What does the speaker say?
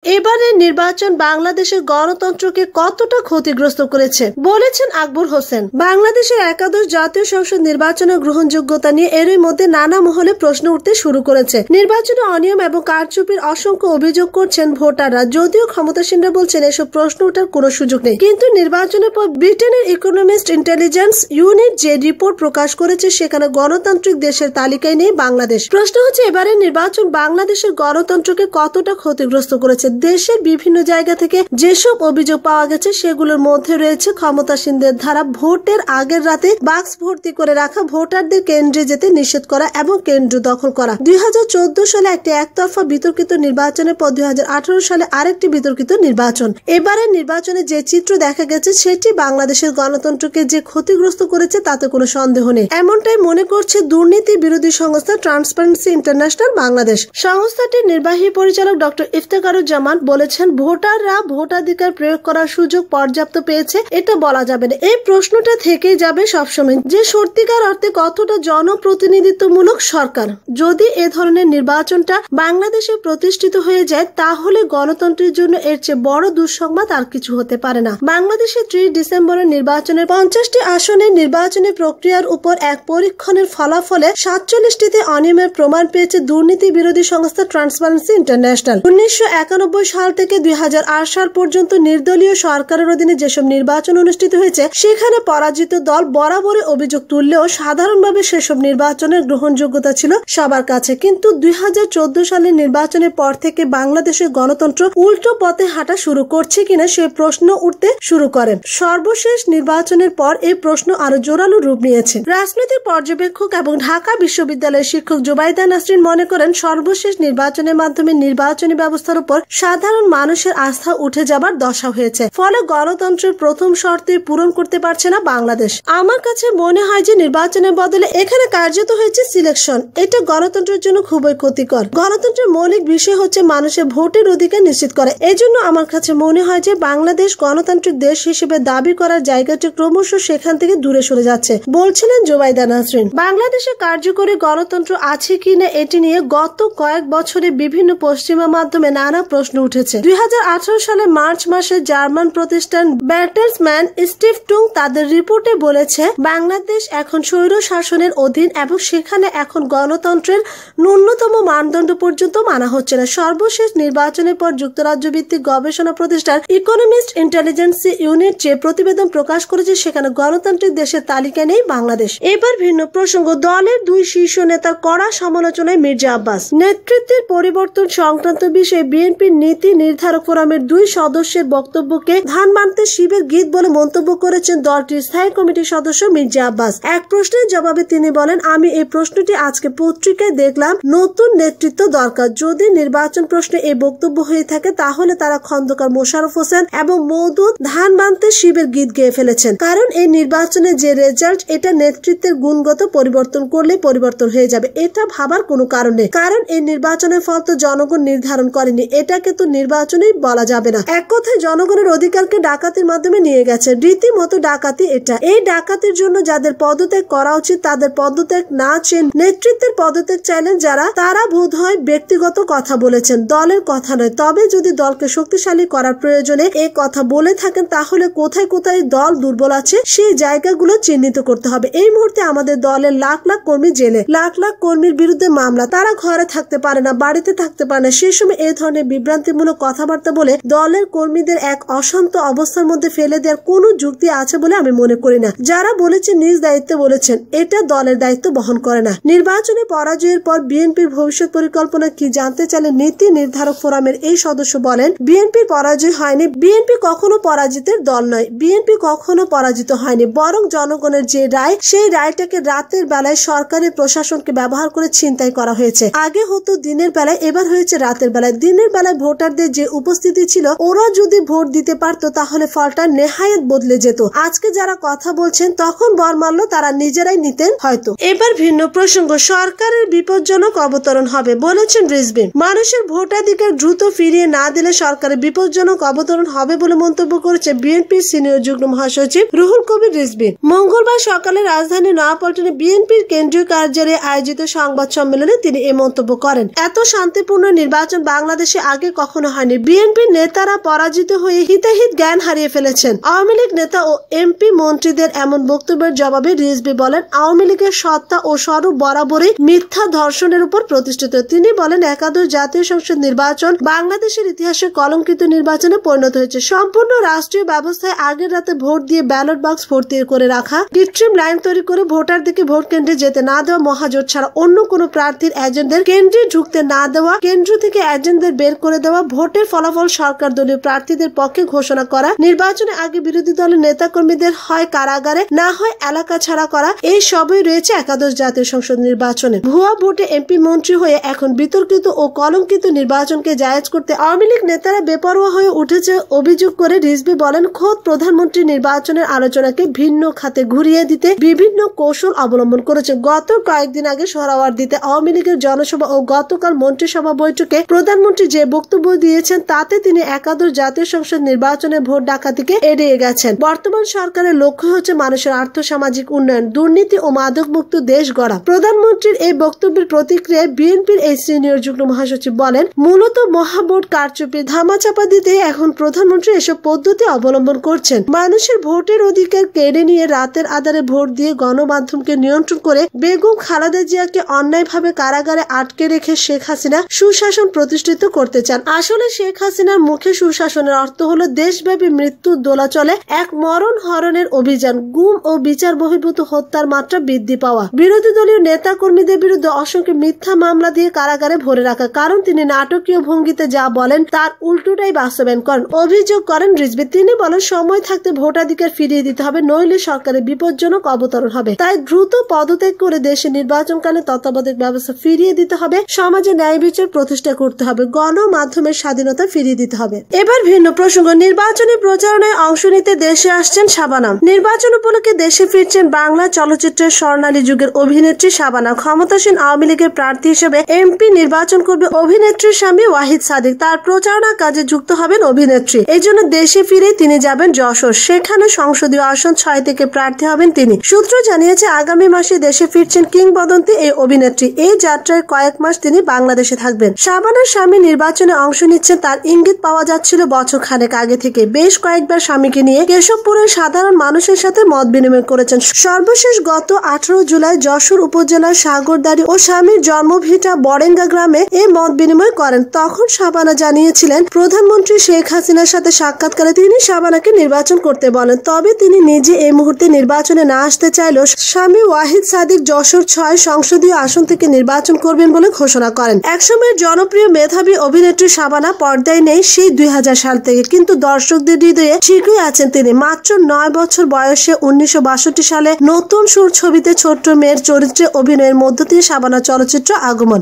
এবারের নির্বাচন বাংলাদেশের গণতন্ত্রকে কতটা ক্ষতিগ্রস্ত করেছে বলেছেন আকবর হোসেন। বাংলাদেশের একাদশ জাতীয় সংসদ নির্বাচনের গ্রহণযোগ্যতা নিয়ে এরই মধ্যে নানা মহলে প্রশ্ন উঠতে শুরু করেছে। নির্বাচনে অনিয়ম এবং কারচুপির অসংখ্য অভিযোগ করছেন ভোটাররা, যদিও ক্ষমতাসীনরা বলছেন এসব প্রশ্ন ওঠার কোনো সুযোগ নেই। কিন্তু নির্বাচনের পর ব্রিটেনের ইকোনমিস্ট ইন্টেলিজেন্স ইউনিট যে রিপোর্ট প্রকাশ করেছে সেখানে গণতান্ত্রিক দেশের তালিকায় নেই বাংলাদেশ। প্রশ্ন হচ্ছে এবারের নির্বাচন বাংলাদেশের গণতন্ত্রকে কতটা ক্ষতিগ্রস্ত করেছে। দেশের বিভিন্ন জায়গা থেকে যেসব অভিযোগ পাওয়া গেছে সেগুলোর মধ্যে রয়েছে ক্ষমতাসীনদের ধারা ভোটের আগের রাতে বাক্স ভর্তি করে রাখা, ভোটারদের কেন্দ্রে যেতে নিষেধ করা এবং কেন্দ্র দখল করা। 2014 সালে একটি একতরফা বিতর্কিত নির্বাচনের পর 2018 সালে আরেকটি বিতর্কিত নির্বাচন। এবারের নির্বাচনে যে চিত্র দেখা গেছে সেটি বাংলাদেশের গণতন্ত্রকে যে ক্ষতিগ্রস্ত করেছে তাতে কোনো সন্দেহ নেই। এমনটাই মনে করছে দুর্নীতি বিরোধী সংস্থা ট্রান্সপারেন্সি ইন্টারন্যাশনাল বাংলাদেশ। সংস্থাটির নির্বাহী পরিচালক ডক্টর ইফতেখারুজ্জামান বলেছেন, ভোটাররা ভোটাধিকার প্রয়োগ করার সুযোগ পর্যাপ্ত পেয়েছে এটা বলা যাবে না। এই প্রশ্নটা থেকেই যাবে সবসময় যে সত্যিকার অর্থে কতটা জনপ্রতিনিধিত্বমূলক সরকার। যদি এ ধরনের নির্বাচনটা বাংলাদেশে প্রতিষ্ঠিত হয়ে যায় তাহলে গণতন্ত্রের জন্য এর চেয়ে বড় দুঃসংবাদ আর কিছু হতে পারে না। বাংলাদেশে 30 ডিসেম্বরের নির্বাচনের 50টি আসনের নির্বাচনী প্রক্রিয়ার উপর এক পরীক্ষণের ফলাফলে 47টিতে অনিয়মের প্রমাণ পেয়েছে দুর্নীতি বিরোধী সংস্থা ট্রান্সপারেন্সি ইন্টারন্যাশনাল। 1991 সাল থেকে 2008 সাল পর্যন্ত নির্দলীয় সরকারের অধীনে যেসব নির্বাচন অনুষ্ঠিত হয়েছে সেখানে পরাজিত দল বরাবরই অভিযোগ তুললেও সাধারণভাবে সেসব নির্বাচনের গ্রহণযোগ্যতা ছিল সবার কাছে। কিন্তু 2014 সালের নির্বাচনের পর থেকে বাংলাদেশের গণতন্ত্র উল্টো পথে হাঁটা শুরু করছে কিনা সে প্রশ্ন উঠতে শুরু করেন। সর্বশেষ নির্বাচনের পর এই প্রশ্ন আরো জোরালো রূপ নিয়েছে। রাজনৈতিক পর্যবেক্ষক এবং ঢাকা বিশ্ববিদ্যালয়ের শিক্ষক জুবাইদা নাসরিন মনে করেন, সর্বশেষ নির্বাচনের মাধ্যমে নির্বাচনী ব্যবস্থার উপর সাধারণ মানুষের আস্থা উঠে যাবার দশা হয়েছে। ফলে গণতন্ত্রের প্রথম শর্তে পূরণ করতে পারছে না বাংলাদেশ। আমার কাছে মনে হয় যে নির্বাচনের বদলে এখানে কার্যত হয়েছে সিলেকশন। এটা গণতন্ত্রের জন্য খুবই ক্ষতিকর। গণতন্ত্রের মৌলিক বিষয় হচ্ছে মানুষের ভোটের অধিকার নিশ্চিত করে। এজন্য আমার কাছে মনে হয় যে বাংলাদেশ গণতান্ত্রিক দেশ হিসেবে দাবি করার জায়গাটি ক্রমশ সেখান থেকে দূরে সরে যাচ্ছে বলছিলেন জুবাইদা নাসরিন। বাংলাদেশে কার্যকরী গণতন্ত্র আছে কিনা এটি নিয়ে গত কয়েক বছরে বিভিন্ন পশ্চিমা মাধ্যমে নানা প্রশ্ন উঠেছে। 2018 সালে মার্চ মাসে জার্মান প্রতিষ্ঠান ব্যাটেলসম্যান স্টিফটুং তাদের রিপোর্টে বলেছে বাংলাদেশ এখন স্বৈর শাসনের অধীন এবং সেখানে এখন গণতন্ত্রের ন্যূনতম মানদণ্ড পর্যন্ত মানা হচ্ছে না। সর্বশেষ নির্বাচনের পর যুক্তরাজ্য ভিত্তিক গবেষণা প্রতিষ্ঠান ইকোনমিস্ট ইন্টেলিজেন্স ইউনিট যে প্রতিবেদন প্রকাশ করেছে সেখানে গণতান্ত্রিক দেশের তালিকায় নেই বাংলাদেশ। এবার ভিন্ন প্রসঙ্গ, দলের দুই শীর্ষ নেতার কড়া সমালোচনায় মির্জা আব্বাস। নেতৃত্বের পরিবর্তন সংক্রান্ত বিষয়ে বিএনপির নীতি নির্ধারক ফোরামের 2 সদস্যের বক্তব্যকে ধান মানতে শিবের গীত বলে মন্তব্য করেছেন দলটির স্থায়ী কমিটির সদস্য মির্জা আব্বাস। এক প্রশ্নের জবাবে তিনি বলেন, আমি এই প্রশ্নটি আজকে পত্রিকায় দেখলাম, নতুন নেতৃত্ব দরকার। যদি নির্বাচন প্রশ্নে এই বক্তব্য হয়ে থাকে তাহলে তারা খন্দকার মোশাররফ হোসেন এবং মওদুদ ধান মানতে শিবের গীত গেয়ে ফেলেছেন। কারণ এই নির্বাচনে যে রেজাল্ট এটা নেতৃত্বের গুণগত পরিবর্তন করলে পরিবর্তন হয়ে যাবে, এটা ভাবার কোনো কারণ নেই। কারণ এই নির্বাচনের ফল তো জনগণ নির্ধারণ করেনি, এটাকে তো নির্বাচনেই বলা যাবে না। এক কথায় জনগণের অধিকারকে ডাকাতির মাধ্যমে নিয়ে গেছে, রীতিমতো ডাকাতি এটা। এই ডাকাতির জন্য যাদের পদত্যাগ করা উচিত তাদের পদত্যাগ না চেয়ে নেতৃত্বের পদত্যাগ চাইলেন যারা, তারা বোধ হয় ব্যক্তিগত কথা বলেছেন, দলের কথা নয়। তবে যদি দলকে শক্তিশালী করার প্রয়োজনে এই কথা বলে থাকেন তাহলে কোথায় কোথায় দল দুর্বল আছে সেই জায়গাগুলো চিহ্নিত করতে হবে। এই মুহূর্তে আমাদের দলের লাখ লাখ কর্মী জেলে, লাখ লাখ কর্মীর বিরুদ্ধে মামলা, তারা ঘরে থাকতে পারে না, বাড়িতে থাকতে পারে না। সেই সময় এই ধরনের বিভ্রান্তিমূলক কথাবার্তা বলে দলের কর্মীদের এক অশান্ত অবস্থার মধ্যে ফেলে দেওয়ার কোন যুক্তি আছে বলে আমি মনে করি না। যারা বলেছেন নিজ দায়িত্বে বলেছেন, এটা দলের দায়িত্ব বহন করে না। নির্বাচনে পরাজয়ের পর বিএনপির ভবিষ্যৎ পরিকল্পনা কি জানতে চাইলে নীতি নির্ধারক ফোরামের এই সদস্য বলেন, বিএনপির পরাজয় হয়নি, বিএনপি কখনো পরাজিতের দল নয়, বিএনপি কখনো পরাজিত হয়নি, বরং জনগণের যে রায় সেই রায়টাকে রাতের বেলায় সরকারি প্রশাসনকে ব্যবহার করে ছিনতাই করা হয়েছে। আগে হতো দিনের বেলায়, এবার হয়েছে রাতের বেলায়। দিনের বেলায় ভোটারদের যে উপস্থিতি ছিল ওরা যদি ভোট দিতে পারতো তাহলে ফলটা নেহায়েত বদলে যেত। আজকে যারা কথা বলছেন তখন বরমাল্য তারা নিজেরাই নিতেন হয়তো। এবার ভিন্ন প্রসঙ্গ, সরকারের বিপজ্জনক অবতরণ হবে বলেছেন রিজভী। মানুষের ভোটাধিকার দ্রুত ফিরিয়ে না দিলে সরকারের বিপজ্জনক অবতরণ হবে বলে মন্তব্য করেছে বিএনপির সিনিয়র যুগ্ম মহাসচিব রুহুল কবির রিজভী। মঙ্গলবার সকালে রাজধানী নয়াপল্টনে বিএনপির কেন্দ্রীয় কার্যালয়ে আয়োজিত সংবাদ সম্মেলনে তিনি এই মন্তব্য করেন। এত শান্তিপূর্ণ নির্বাচন বাংলাদেশে আগে আগে কখনো হয়নি। বিএনপির নেতারা পরাজিত হয়ে হিতাহিত জ্ঞান হারিয়ে ফেলেছেন। আওয়ামী লীগ নেতা ও এমপি মন্ত্রীদের এমন বক্তব্যের জবাবে রিজভী বলেন, আওয়ামী লীগের সত্তা ও স্বরূপ বরাবরই মিথ্যা ধর্ষণের উপর প্রতিষ্ঠিত। তিনি বলেন, একাদশ জাতীয় সংসদ নির্বাচন বাংলাদেশের ইতিহাসে কলঙ্কিত নির্বাচনে পরিণত হয়েছে। সম্পূর্ণ রাষ্ট্রীয় ব্যবস্থায় আগের রাতে ভোট দিয়ে ব্যালট বাক্স ভর্তি করে রাখা, কৃত্রিম লাইন তৈরি করে ভোটারদেরকে ভোট কেন্দ্রে যেতে না দেওয়া, মহাজোট ছাড়া অন্য কোনো প্রার্থীর এজেন্টদের কেন্দ্রে ঢুকতে না দেওয়া, কেন্দ্র থেকে এজেন্টদের বের করে দেওয়া, ভোটের ফলাফল সরকার দলীয় প্রার্থীদের পক্ষে ঘোষণা করা, নির্বাচনে আগে বিরোধী দলের নেতাকর্মীদের হয় কারাগারে না হয় এলাকা ছাড়া করা, এই সবই রয়েছে একাদশ জাতীয় সংসদ নির্বাচনে। ভুয়া ভোটে এমপি মন্ত্রী হয়ে এখন বিতর্কিত ও কলঙ্কিত নির্বাচনকে জায়েজ করতে আওয়ামী লীগ নেতারা বেপরোয়া হয়ে উঠেছে অভিযোগ করে রিজভী বলেন, খোদ প্রধানমন্ত্রী নির্বাচনের আলোচনাকে ভিন্ন খাতে ঘুরিয়ে দিতে বিভিন্ন কৌশল অবলম্বন করেছে। গত কয়েকদিন আগে সোহরাওয়ার্দীতে আওয়ামী লীগের জনসভা ও গতকাল মন্ত্রিসভা বৈঠকে প্রধানমন্ত্রী যে বক্তব্য দিয়েছেন তাতে তিনি একাদশ জাতীয় সংসদ নির্বাচনে ভোট ডাকাতিকে এড়িয়ে গেছেন। বর্তমান সরকারের লক্ষ্য হচ্ছে মানুষের আর্থসামাজিক উন্নয়ন, দুর্নীতি ও মাদকমুক্ত দেশ গড়া। প্রধানমন্ত্রীর এই বক্তব্যের প্রতিক্রিয়ায় বিএনপির এই সিনিয়র যুগ্ম মহাসচিব বলেন, মূলত মহাভোট কারচুপি ধামাচাপা দিতে এখন প্রধানমন্ত্রী এসব পদ্ধতি অবলম্বন করছেন। মানুষের ভোটের অধিকার কেড়ে নিয়ে রাতের আধারে ভোট দিয়ে গণমাধ্যমকে নিয়ন্ত্রণ করে বেগম খালেদা জিয়াকে অন্যায়ভাবে কারাগারে আটকে রেখে শেখ হাসিনা সুশাসন প্রতিষ্ঠিত করতে চান। আসলে শেখ হাসিনার মুখে সুশাসনের অর্থ হলো দেশব্যাপী মৃত্যুর দোলাচলে এক মরণ হরণের অভিযান, গুম ও বিচার বহির্ভূত হত্যার মাত্রা বৃদ্ধি পাওয়া, বিরোধী দলীয় নেতা কর্মীদের বিরুদ্ধে অসংখ্য মিথ্যা মামলা দিয়ে কারাগারে ভরে রাখা। কারণ তিনি নাটকীয় ভঙ্গিতে যা বলেন তার উল্টোটাই বাস্তবায়ন করেন, অভিযোগ করেন রিজভী। তিনি বলেন, সময় থাকতে ভোটাধিকার ফিরিয়ে দিতে হবে, নইলে সরকারের বিপজ্জনক অবতরণ হবে। তাই দ্রুত পদত্যাগ করে দেশে নির্বাচনকালে তত্ত্বাবধায়ক ব্যবস্থা ফিরিয়ে দিতে হবে, সমাজে ন্যায় বিচার প্রতিষ্ঠা করতে হবে, গণমাধ্যমের স্বাধীনতা ফিরিয়ে দিতে হবে। এবার ভিন্ন প্রসঙ্গ, নির্বাচনী প্রচারণায় অংশ নিতে দেশে আসছেন শাবানা। নির্বাচন উপলক্ষে দেশে ফিরছেন বাংলা চলচ্চিত্রের স্বর্ণালী যুগের অভিনেত্রী শাবানা। ক্ষমতাসীন আওয়ামী লীগের প্রার্থী হিসেবে এমপি নির্বাচন করবে অভিনেত্রীর স্বামী ওয়াহিদ সাদিক। তার প্রচারণা কাজে যুক্ত হবেন অভিনেত্রী। এই জন্য দেশে ফিরে তিনি যাবেন যশোর, সেখানে সংসদীয় আসন 6 থেকে প্রার্থী হবেন তিনি। সূত্র জানিয়েছে, আগামী মাসে দেশে ফিরছেন কিংবদন্তি এই অভিনেত্রী। এই যাত্রায় কয়েক মাস তিনি বাংলাদেশে থাকবেন। শাবানার স্বামী নির্বাচনে অংশ নিচ্ছে তার ইঙ্গিত পাওয়া যাচ্ছিল বছর খানেক আগে থেকে। বেশ কয়েকবার স্বামীকে নিয়ে কেশবপুরের সাধারণ মানুষের সাথে মত বিনিময় করেছেন। সর্বশেষ গত 18 জুলাই যশোর উপজেলার সাগরদাড়ি ও স্বামীর জন্মভিটা বরেঙ্গা গ্রামে এই মত বিনিময় করেন। তখন শাবানা জানিয়েছিলেন, প্রধানমন্ত্রী শেখ হাসিনার সাথে সাক্ষাৎকারে তিনি শাবানাকে নির্বাচন করতে বলেন। তবে তিনি নিজে এই মুহূর্তে নির্বাচনে না আসতে চাইলেও স্বামী ওয়াহিদ সাদিক যশোর 6 সংসদীয় আসন থেকে নির্বাচন করবেন বলে ঘোষণা করেন। একসময়ের জনপ্রিয় মেধাবী অভিনেত্রী শাবানা পর্দায় নেই সেই 2000 সাল থেকে, কিন্তু দর্শকদের হৃদয়ে ঠিকই আছেন তিনি। মাত্র 9 বছর বয়সে 1962 সালে নতুন সুর ছবিতে ছোট্ট মেয়ের চরিত্রে অভিনয়ের মধ্য দিয়ে শাবানা চলচ্চিত্র আগমন।